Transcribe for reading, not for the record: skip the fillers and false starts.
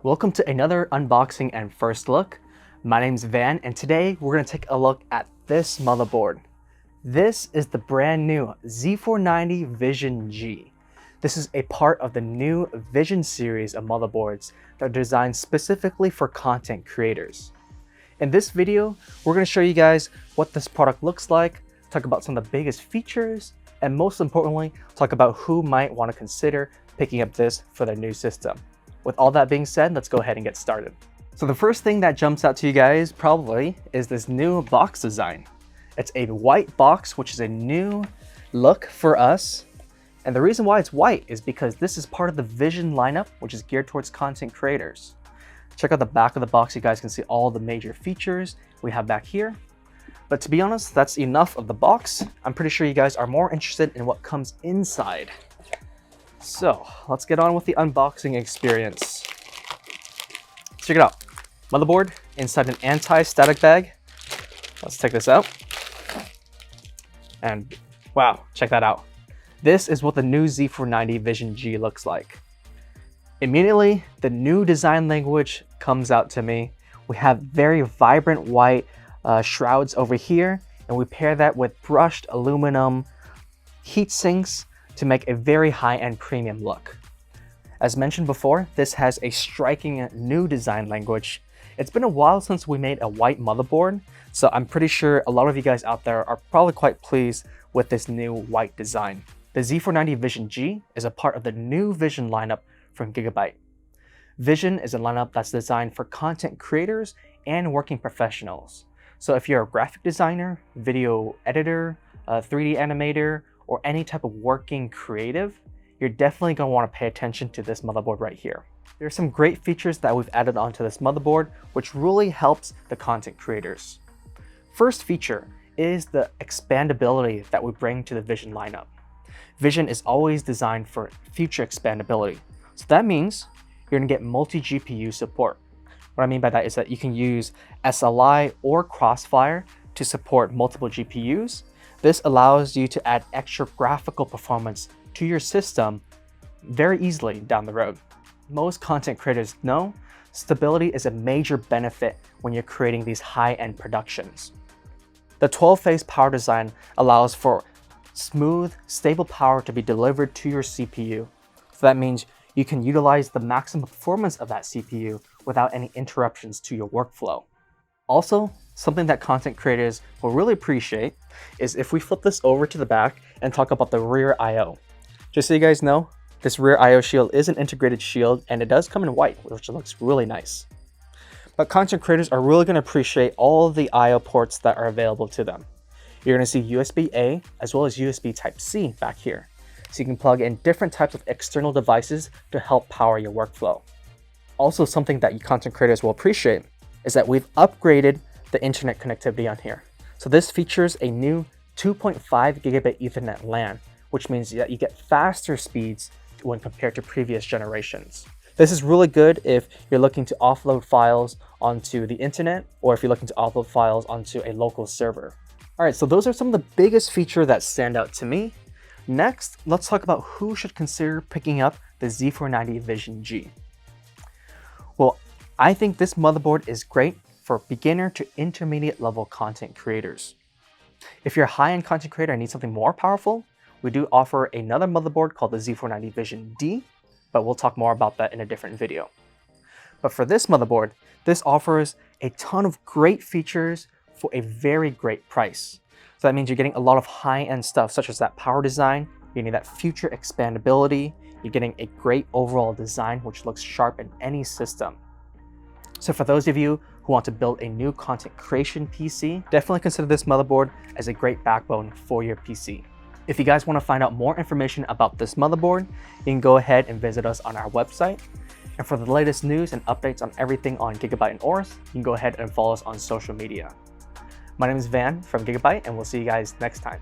Welcome to another unboxing and first look. My name's Van, and today we're going to take a look at this motherboard. This is the brand new Z490 Vision G. This is a part of the new Vision series of motherboards that are designed specifically for content creators. In this video, we're going to show you guys what this product looks like, talk about some of the biggest features, and most importantly, talk about who might want to consider picking up this for their new system. With all that being said, let's go ahead and get started. So the first thing that jumps out to you guys probably is this new box design. It's a white box, which is a new look for us. And the reason why it's white is because this is part of the Vision lineup, which is geared towards content creators. Check out the back of the box. You guys can see all the major features we have back here. But to be honest, that's enough of the box. I'm pretty sure you guys are more interested in what comes inside. So let's get on with the unboxing experience. Check it out. Motherboard inside an anti-static bag. Let's take this out. And wow, check that out. This is what the new Z490 Vision G looks like. Immediately, the new design language comes out to me. We have very vibrant white shrouds over here, and we pair that with brushed aluminum heat sinks to make a very high-end premium look. As mentioned before, this has a striking new design language. It's been a while since we made a white motherboard, so I'm pretty sure a lot of you guys out there are probably quite pleased with this new white design. The Z490 Vision G is a part of the new Vision lineup from GIGABYTE. Vision is a lineup that's designed for content creators and working professionals. So if you're a graphic designer, video editor, 3D animator, or any type of working creative, you're definitely going to want to pay attention to this motherboard right here. There are some great features that we've added onto this motherboard, which really helps the content creators. First feature is the expandability that we bring to the Vision lineup. Vision is always designed for future expandability. So that means you're going to get multi-GPU support. What I mean by that is that you can use SLI or Crossfire to support multiple GPUs. This allows you to add extra graphical performance to your system very easily down the road. Most content creators know stability is a major benefit when you're creating these high-end productions. The 12-phase power design allows for smooth, stable power to be delivered to your CPU. So that means you can utilize the maximum performance of that CPU without any interruptions to your workflow. Also, something that content creators will really appreciate is if we flip this over to the back and talk about the rear I/O. Just so you guys know, this rear I/O shield is an integrated shield and it does come in white, which looks really nice. But content creators are really going to appreciate all of the I/O ports that are available to them. You're going to see USB-A as well as USB Type-C back here. So you can plug in different types of external devices to help power your workflow. Also, something that you content creators will appreciate is that we've upgraded the internet connectivity on here. So this features a new 2.5 gigabit Ethernet LAN, which means that you get faster speeds when compared to previous generations. This is really good if you're looking to offload files onto the internet or if you're looking to offload files onto a local server. All right, so those are some of the biggest features that stand out to me. Next, let's talk about who should consider picking up the Z490 Vision G. Well, I think this motherboard is great for beginner to intermediate level content creators. If you're a high-end content creator and need something more powerful, we do offer another motherboard called the Z490 Vision D, but we'll talk more about that in a different video. But for this motherboard, this offers a ton of great features for a very great price. So that means you're getting a lot of high-end stuff such as that power design, you're getting that future expandability, you're getting a great overall design which looks sharp in any system. So for those of you who want to build a new content creation PC, definitely consider this motherboard as a great backbone for your PC. If you guys want to find out more information about this motherboard, you can go ahead and visit us on our website. And for the latest news and updates on everything on GIGABYTE and AORUS, you can go ahead and follow us on social media. My name is Van from GIGABYTE, and we'll see you guys next time.